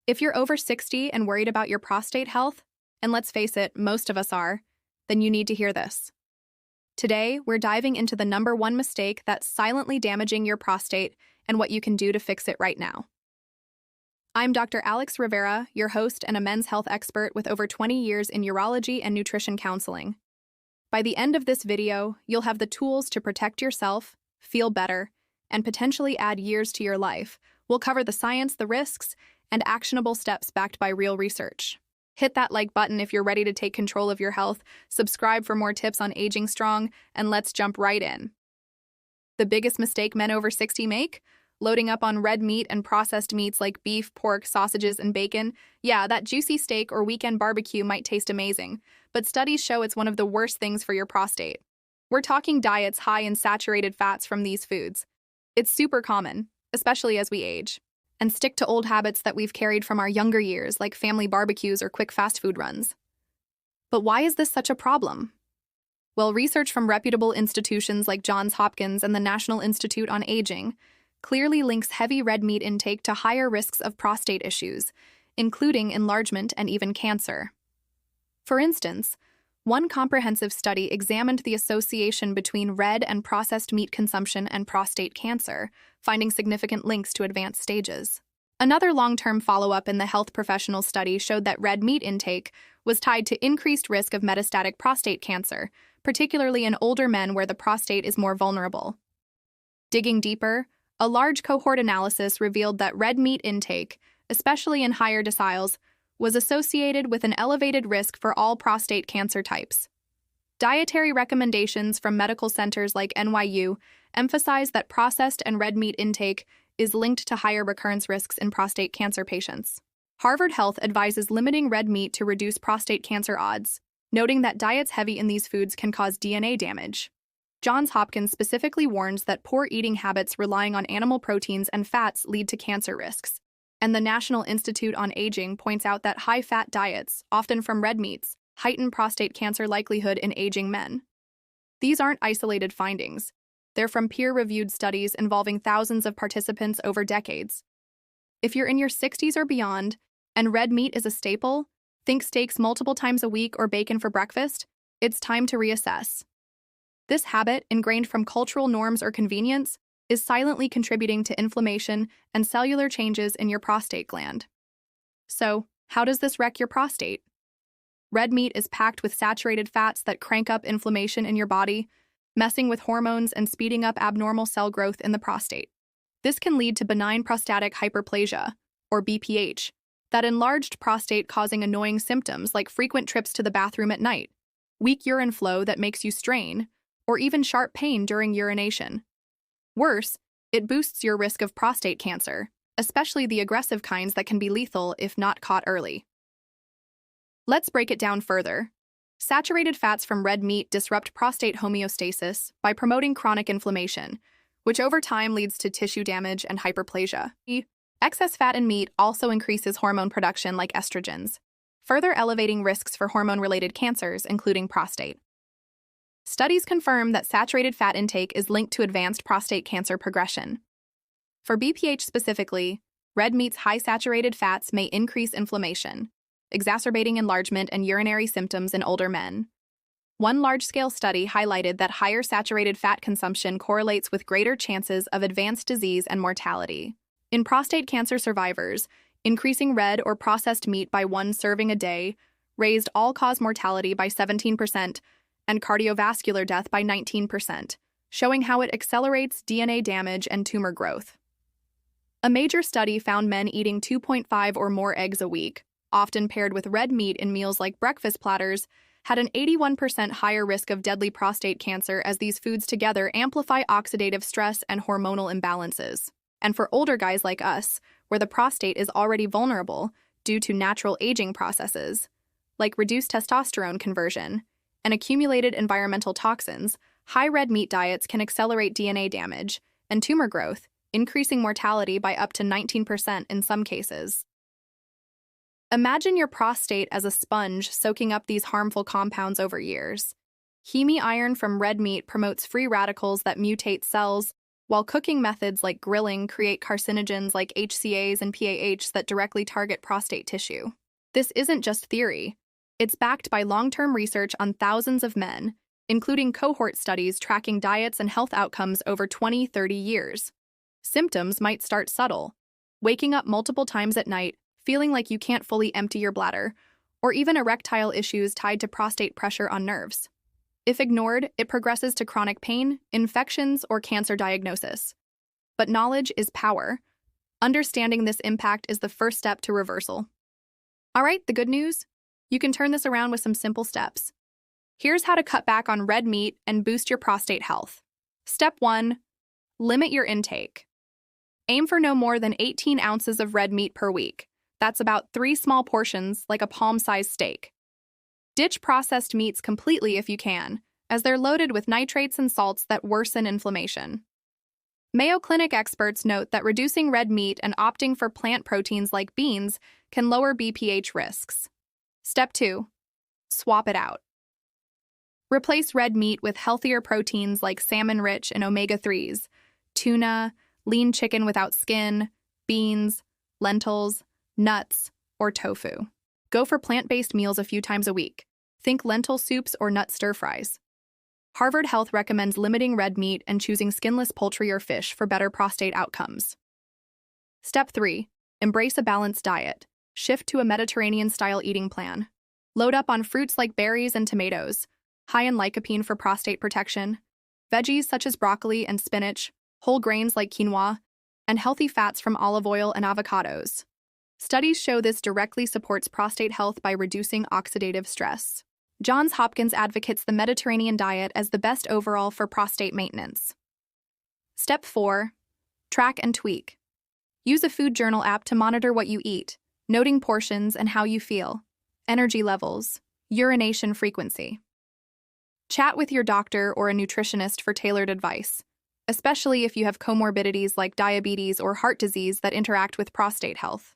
If you're over 60 and worried about your prostate health, and let's face it, most of us are, then you need to hear this. Today, we're diving into the number one mistake that's silently damaging your prostate and what you can do to fix it right now. I'm Dr. Alex Rivera, your host and a men's health expert with over 20 years in urology and nutrition counseling. By the end of this video, you'll have the tools to protect yourself, feel better, and potentially add years to your life. We'll cover the science, the risks, and actionable steps backed by real research. Hit that like button if you're ready to take control of your health, subscribe for more tips on aging strong, and let's jump right in. The biggest mistake men over 60 make? Loading up on red meat and processed meats like beef, pork, sausages, and bacon. Yeah, that juicy steak or weekend barbecue might taste amazing, but studies show it's one of the worst things for your prostate. We're talking diets high in saturated fats from these foods. It's super common, especially as we age, and stick to old habits that we've carried from our younger years, like family barbecues or quick fast food runs. But why is this such a problem? Well, research from reputable institutions like Johns Hopkins and the National Institute on Aging clearly links heavy red meat intake to higher risks of prostate issues, including enlargement and even cancer. For instance, one comprehensive study examined the association between red and processed meat consumption and prostate cancer, finding significant links to advanced stages. Another long-term follow-up in the health professional study showed that red meat intake was tied to increased risk of metastatic prostate cancer, particularly in older men where the prostate is more vulnerable. Digging deeper, a large cohort analysis revealed that red meat intake, especially in higher deciles, was associated with an elevated risk for all prostate cancer types. Dietary recommendations from medical centers like NYU emphasize that processed and red meat intake is linked to higher recurrence risks in prostate cancer patients. Harvard Health advises limiting red meat to reduce prostate cancer odds, noting that diets heavy in these foods can cause DNA damage. Johns Hopkins specifically warns that poor eating habits relying on animal proteins and fats lead to cancer risks. And the National Institute on Aging points out that high-fat diets, often from red meats, heighten prostate cancer likelihood in aging men. These aren't isolated findings. They're from peer-reviewed studies involving thousands of participants over decades. If you're in your 60s or beyond, and red meat is a staple, think steaks multiple times a week or bacon for breakfast, it's time to reassess. This habit, ingrained from cultural norms or convenience, is silently contributing to inflammation and cellular changes in your prostate gland. So, how does this wreck your prostate? Red meat is packed with saturated fats that crank up inflammation in your body, messing with hormones and speeding up abnormal cell growth in the prostate. This can lead to benign prostatic hyperplasia, or BPH, that enlarged prostate causing annoying symptoms like frequent trips to the bathroom at night, weak urine flow that makes you strain, or even sharp pain during urination. Worse, it boosts your risk of prostate cancer, especially the aggressive kinds that can be lethal if not caught early. Let's break it down further. Saturated fats from red meat disrupt prostate homeostasis by promoting chronic inflammation, which over time leads to tissue damage and hyperplasia. Excess fat in meat also increases hormone production like estrogens, further elevating risks for hormone-related cancers, including prostate. Studies confirm that saturated fat intake is linked to advanced prostate cancer progression. For BPH specifically, red meat's high saturated fats may increase inflammation, exacerbating enlargement and urinary symptoms in older men. One large-scale study highlighted that higher saturated fat consumption correlates with greater chances of advanced disease and mortality. In prostate cancer survivors, increasing red or processed meat by 1 serving a day raised all-cause mortality by 17%, and cardiovascular death by 19%, showing how it accelerates DNA damage and tumor growth. A major study found men eating 2.5 or more eggs a week, often paired with red meat in meals like breakfast platters, had an 81% higher risk of deadly prostate cancer as these foods together amplify oxidative stress and hormonal imbalances. And for older guys like us, where the prostate is already vulnerable due to natural aging processes, like reduced testosterone conversion, and accumulated environmental toxins, high red meat diets can accelerate DNA damage and tumor growth, increasing mortality by up to 19% in some cases. Imagine your prostate as a sponge soaking up these harmful compounds over years. Heme iron from red meat promotes free radicals that mutate cells, while cooking methods like grilling create carcinogens like HCAs and PAH that directly target prostate tissue. This isn't just theory. It's backed by long-term research on thousands of men, including cohort studies tracking diets and health outcomes over 20-30 years. Symptoms might start subtle, waking up multiple times at night, feeling like you can't fully empty your bladder, or even erectile issues tied to prostate pressure on nerves. If ignored, it progresses to chronic pain, infections, or cancer diagnosis. But knowledge is power. Understanding this impact is the first step to reversal. All right, the good news? You can turn this around with some simple steps. Here's how to cut back on red meat and boost your prostate health. Step 1. Limit your intake. Aim for no more than 18 ounces of red meat per week. That's about 3 small portions, like a palm-sized steak. Ditch processed meats completely if you can, as they're loaded with nitrates and salts that worsen inflammation. Mayo Clinic experts note that reducing red meat and opting for plant proteins like beans can lower BPH risks. Step 2. Swap it out. Replace red meat with healthier proteins like salmon-rich in omega-3s, tuna, lean chicken without skin, beans, lentils, nuts, or tofu. Go for plant-based meals a few times a week. Think lentil soups or nut stir-fries. Harvard Health recommends limiting red meat and choosing skinless poultry or fish for better prostate outcomes. Step 3. Embrace a balanced diet. Shift to a Mediterranean-style eating plan. Load up on fruits like berries and tomatoes, high in lycopene for prostate protection, veggies such as broccoli and spinach, whole grains like quinoa, and healthy fats from olive oil and avocados. Studies show this directly supports prostate health by reducing oxidative stress. Johns Hopkins advocates the Mediterranean diet as the best overall for prostate maintenance. Step 4. Track and tweak. Use a food journal app to monitor what you eat, noting portions and how you feel, energy levels, urination frequency. Chat with your doctor or a nutritionist for tailored advice, especially if you have comorbidities like diabetes or heart disease that interact with prostate health.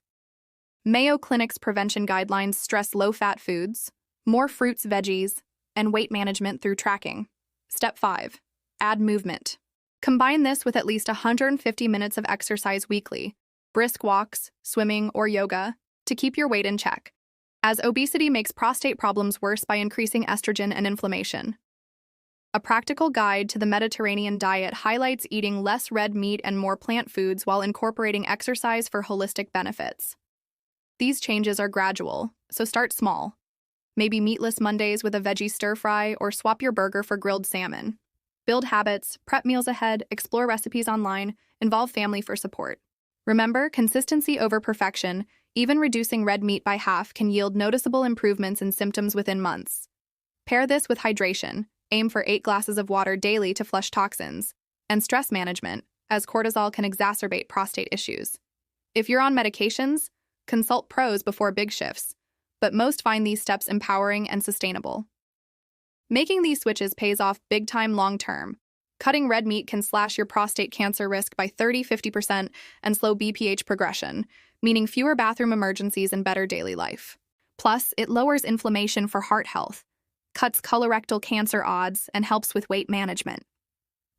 Mayo Clinic's prevention guidelines stress low-fat foods, more fruits, veggies, and weight management through tracking. Step 5. Add movement. Combine this with at least 150 minutes of exercise weekly, brisk walks, swimming, or yoga, to keep your weight in check, as obesity makes prostate problems worse by increasing estrogen and inflammation. A practical guide to the Mediterranean diet highlights eating less red meat and more plant foods while incorporating exercise for holistic benefits. These changes are gradual, so start small. Maybe meatless Mondays with a veggie stir-fry or swap your burger for grilled salmon. Build habits, prep meals ahead, explore recipes online, involve family for support. Remember, consistency over perfection. Even reducing red meat by half can yield noticeable improvements in symptoms within months. Pair this with hydration. Aim for 8 glasses of water daily to flush toxins. And stress management, as cortisol can exacerbate prostate issues. If you're on medications, consult pros before big shifts, but most find these steps empowering and sustainable. Making these switches pays off big time long term. Cutting red meat can slash your prostate cancer risk by 30-50% and slow BPH progression, meaning fewer bathroom emergencies and better daily life. Plus, it lowers inflammation for heart health, cuts colorectal cancer odds, and helps with weight management.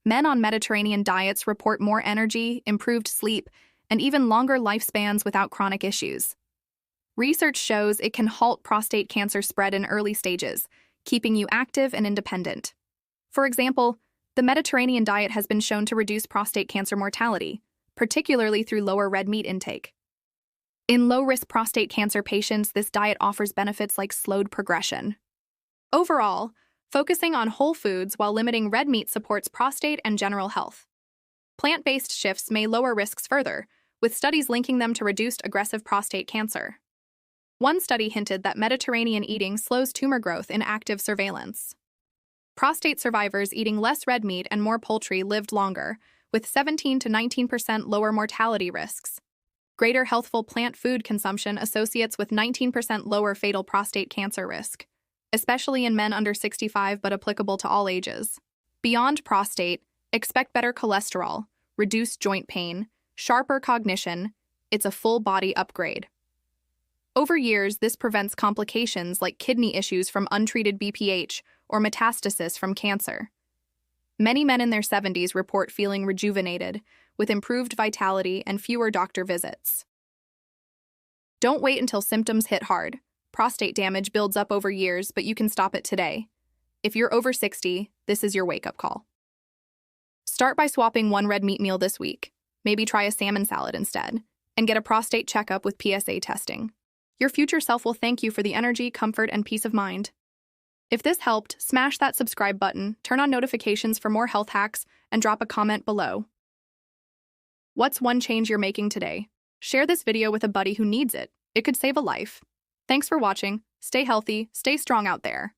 Men on Mediterranean diets report more energy, improved sleep, and even longer lifespans without chronic issues. Research shows it can halt prostate cancer spread in early stages, keeping you active and independent. For example, the Mediterranean diet has been shown to reduce prostate cancer mortality, particularly through lower red meat intake. In low-risk prostate cancer patients, this diet offers benefits like slowed progression. Overall, focusing on whole foods while limiting red meat supports prostate and general health. Plant-based shifts may lower risks further, with studies linking them to reduced aggressive prostate cancer. One study hinted that Mediterranean eating slows tumor growth in active surveillance. Prostate survivors eating less red meat and more poultry lived longer, with 17 to 19% lower mortality risks. Greater healthful plant food consumption associates with 19% lower fatal prostate cancer risk, especially in men under 65 but applicable to all ages. Beyond prostate, expect better cholesterol, reduced joint pain, sharper cognition. It's a full-body upgrade. Over years, this prevents complications like kidney issues from untreated BPH or metastasis from cancer. Many men in their 70s report feeling rejuvenated, with improved vitality and fewer doctor visits. Don't wait until symptoms hit hard. Prostate damage builds up over years, but you can stop it today. If you're over 60, this is your wake-up call. Start by swapping one red meat meal this week. Maybe try a salmon salad instead, and get a prostate checkup with PSA testing. Your future self will thank you for the energy, comfort, and peace of mind. If this helped, smash that subscribe button, turn on notifications for more health hacks, and drop a comment below. What's one change you're making today? Share this video with a buddy who needs it. It could save a life. Thanks for watching. Stay healthy, stay strong out there.